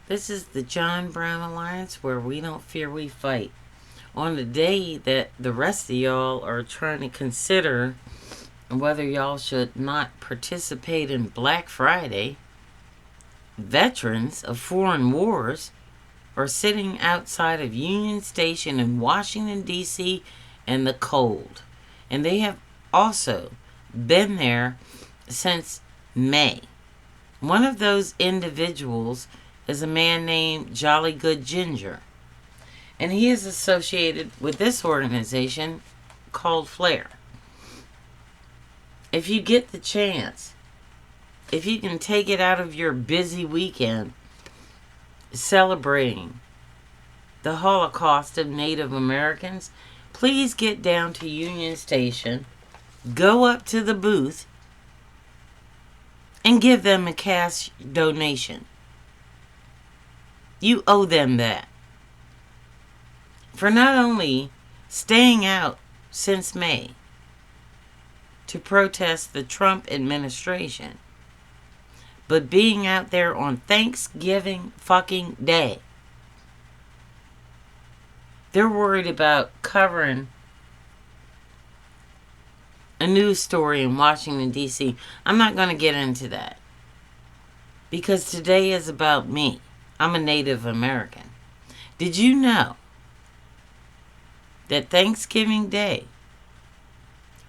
This is the John Brown Alliance, where we don't fear, we fight. On the day that the rest of y'all are trying to consider whether y'all should not participate in Black Friday, veterans of foreign wars are sitting outside of Union Station in Washington, D.C. in the cold. And they have also been there since May. One of those individuals is a man named Jolly Good Ginger. And he is associated with this organization called Flair. If you get the chance, if you can take it out of your busy weekend celebrating the Holocaust of Native Americans, please get down to Union Station, go up to the booth, and give them a cash donation. You owe them that. For not only staying out since May to protest the Trump administration, but being out there on Thanksgiving fucking Day. They're worried about covering a news story in Washington, D.C. I'm not going to get into that, because today is about me. I'm a Native American. Did you know that Thanksgiving Day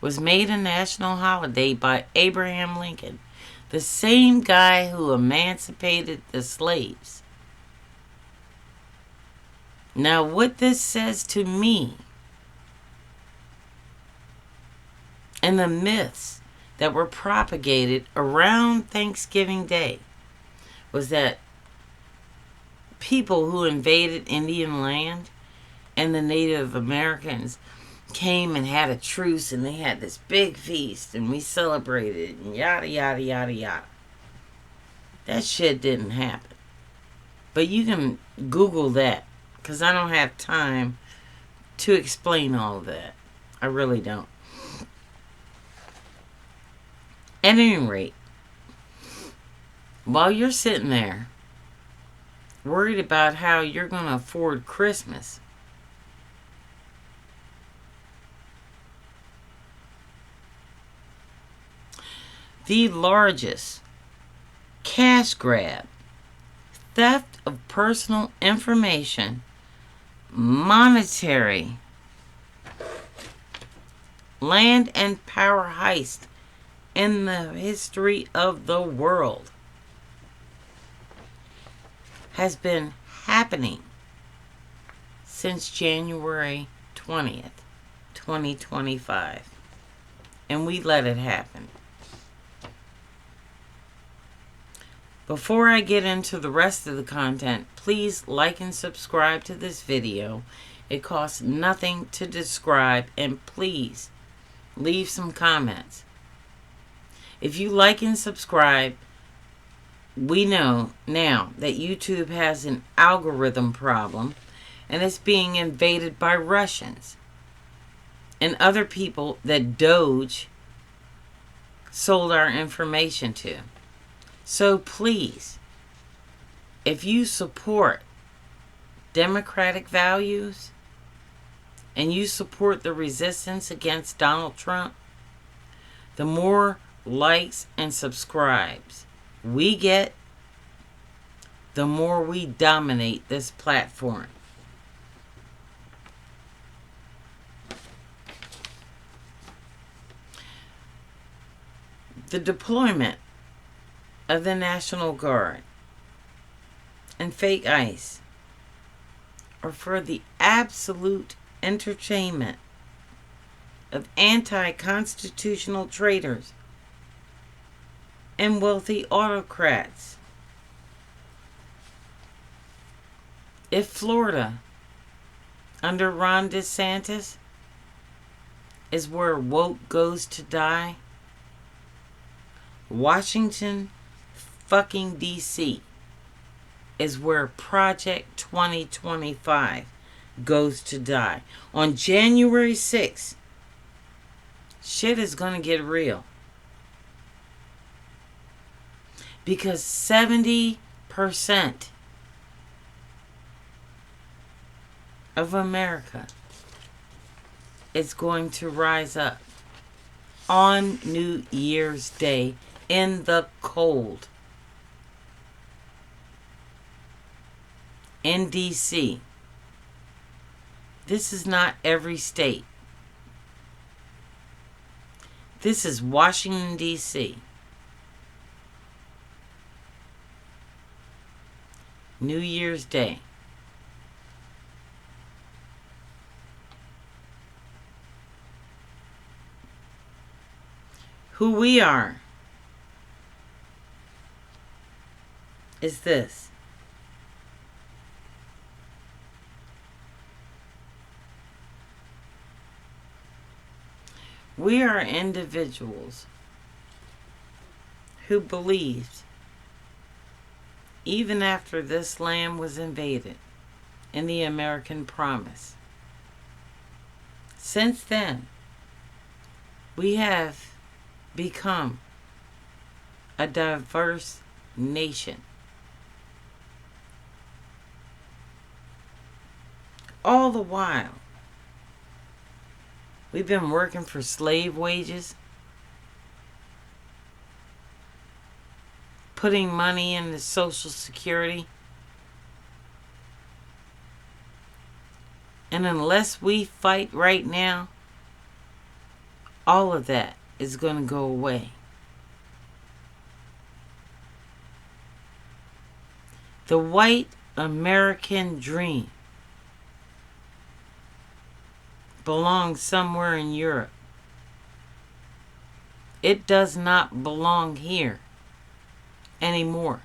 was made a national holiday by Abraham Lincoln, the same guy who emancipated the slaves? Now, what this says to me, and the myths that were propagated around Thanksgiving Day, was that people who invaded Indian land and the Native Americans came and had a truce, and they had this big feast, and we celebrated, and yada, yada, yada, yada. That shit didn't happen. But you can Google that, because I don't have time to explain all of that. I really don't. At any rate, while you're sitting there worried about how you're going to afford Christmas, the largest cash grab, theft of personal information, monetary, land and power heist in the history of the world has been happening since January 20th, 2025. And we let it happen. Before I get into the rest of the content, please like and subscribe to this video. It costs nothing to subscribe, and please leave some comments. If you like and subscribe, we know now that YouTube has an algorithm problem, and it's being invaded by Russians and other people that Doge sold our information to. So please, if you support democratic values and you support the resistance against Donald Trump, the more likes and subscribes we get, the more we dominate this platform. The deployment of the National Guard and fake ICE are for the absolute entertainment of anti-constitutional traitors and wealthy autocrats. If Florida, under Ron DeSantis, is where woke goes to die, Washington fucking D.C. is where Project 2025 goes to die. On January 6th, shit is going to get real. Because 70% of America is going to rise up on New Year's Day in the cold in D.C. This is not every state. This is Washington, D.C. New Year's Day. Who we are is this. We are individuals who believed, even after this land was invaded, in the American promise. Since then, we have become a diverse nation. All the while, we've been working for slave wages, putting money into Social Security. And unless we fight right now, all of that is going to go away. The white American dream belongs somewhere in Europe. It does not belong here anymore.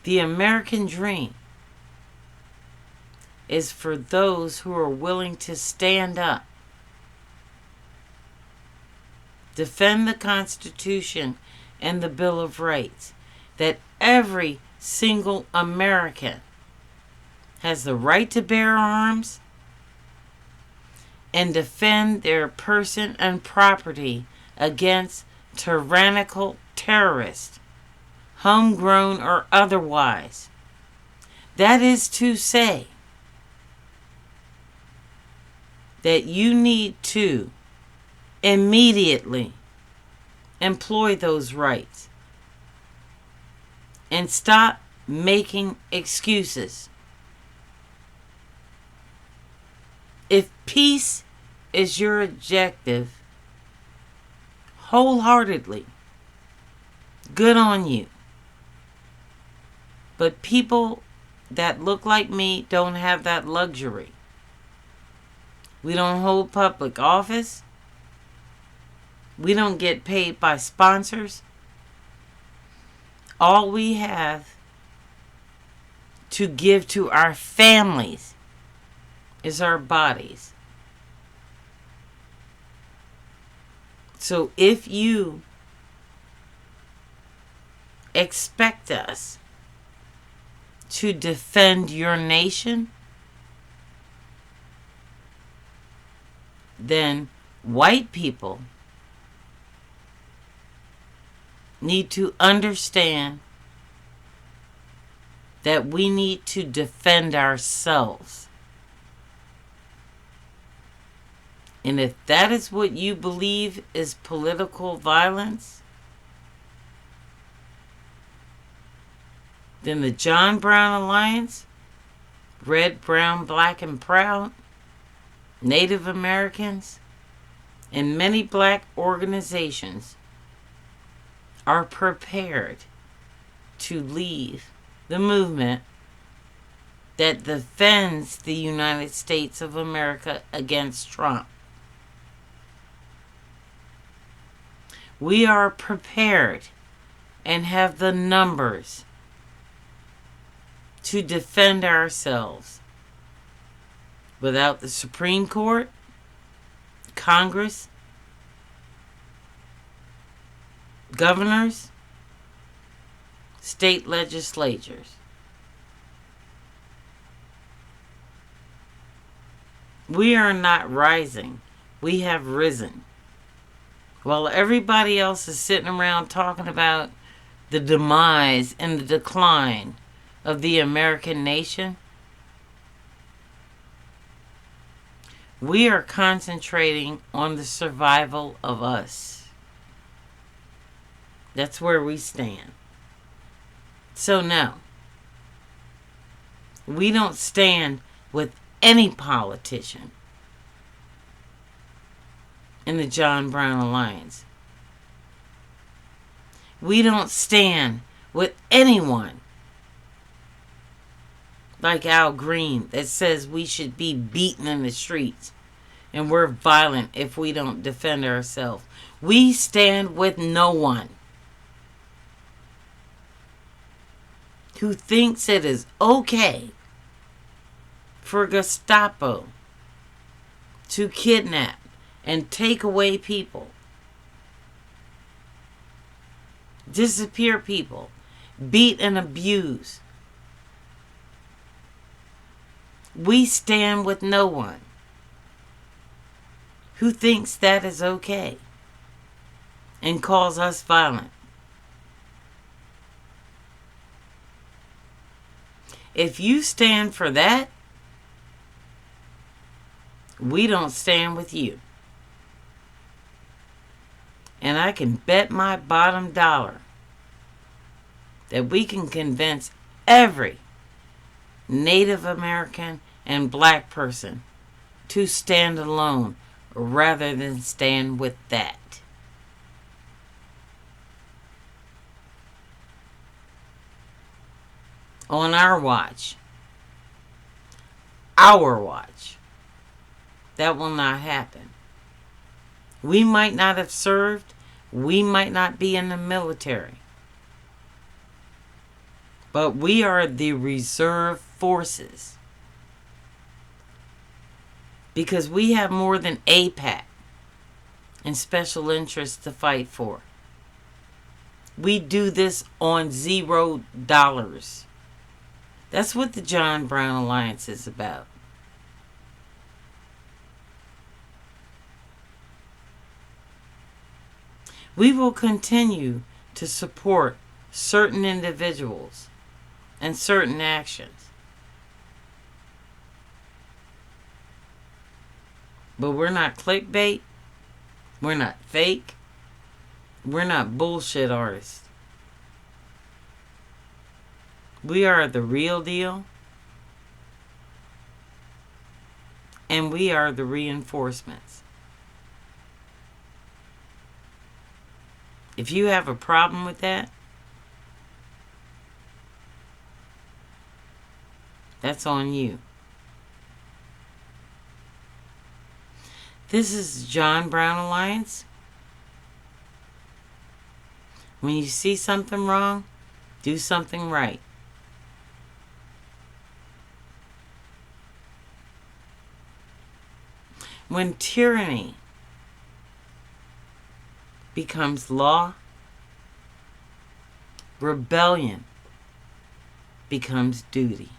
The American dream is for those who are willing to stand up, defend the Constitution and the Bill of Rights, that every single American has the right to bear arms and defend their person and property against tyrannical terrorists, homegrown or otherwise. That is to say that you need to immediately employ those rights and stop making excuses. If peace is your objective, wholeheartedly, good on you. But people that look like me don't have that luxury. We don't hold public office. We don't get paid by sponsors. All we have to give to our families is our bodies. So if you expect us to defend your nation, then white people need to understand that we need to defend ourselves. And if that is what you believe is political violence, then the John Brown Alliance, Red, Brown, Black, and Proud, Native Americans, and many black organizations are prepared to leave the movement that defends the United States of America against Trump. We are prepared and have the numbers to defend ourselves. Without the Supreme Court, Congress, governors, state legislatures. We are not rising. We have risen. While everybody else is sitting around talking about the demise and the decline of the American nation, We are concentrating on the survival of us. That's where we stand. So no, we don't stand with any politician in the John Brown Alliance. We don't stand with anyone like Al Green that says we should be beaten in the streets and we're violent if we don't defend ourselves. We stand with no one who thinks it is okay for Gestapo to kidnap and take away people, disappear people, beat and abuse. We stand with no one who thinks that is okay and calls us violent. If you stand for that, we don't stand with you. And I can bet my bottom dollar that we can convince every Native American and black person to stand alone rather than stand with that. On our watch, that will not happen. We might not have served, we might not be in the military, but we are the reserve forces because we have more than APAC and special interests to fight for. We do this on $0. That's what the John Brown Alliance is about. We will continue to support certain individuals and certain actions. But we're not clickbait. We're not fake. We're not bullshit artists. We are the real deal. And we are the reinforcements. If you have a problem with that, that's on you. This is John Brown Alliance. When you see something wrong, do something right. When tyranny becomes law, rebellion becomes duty.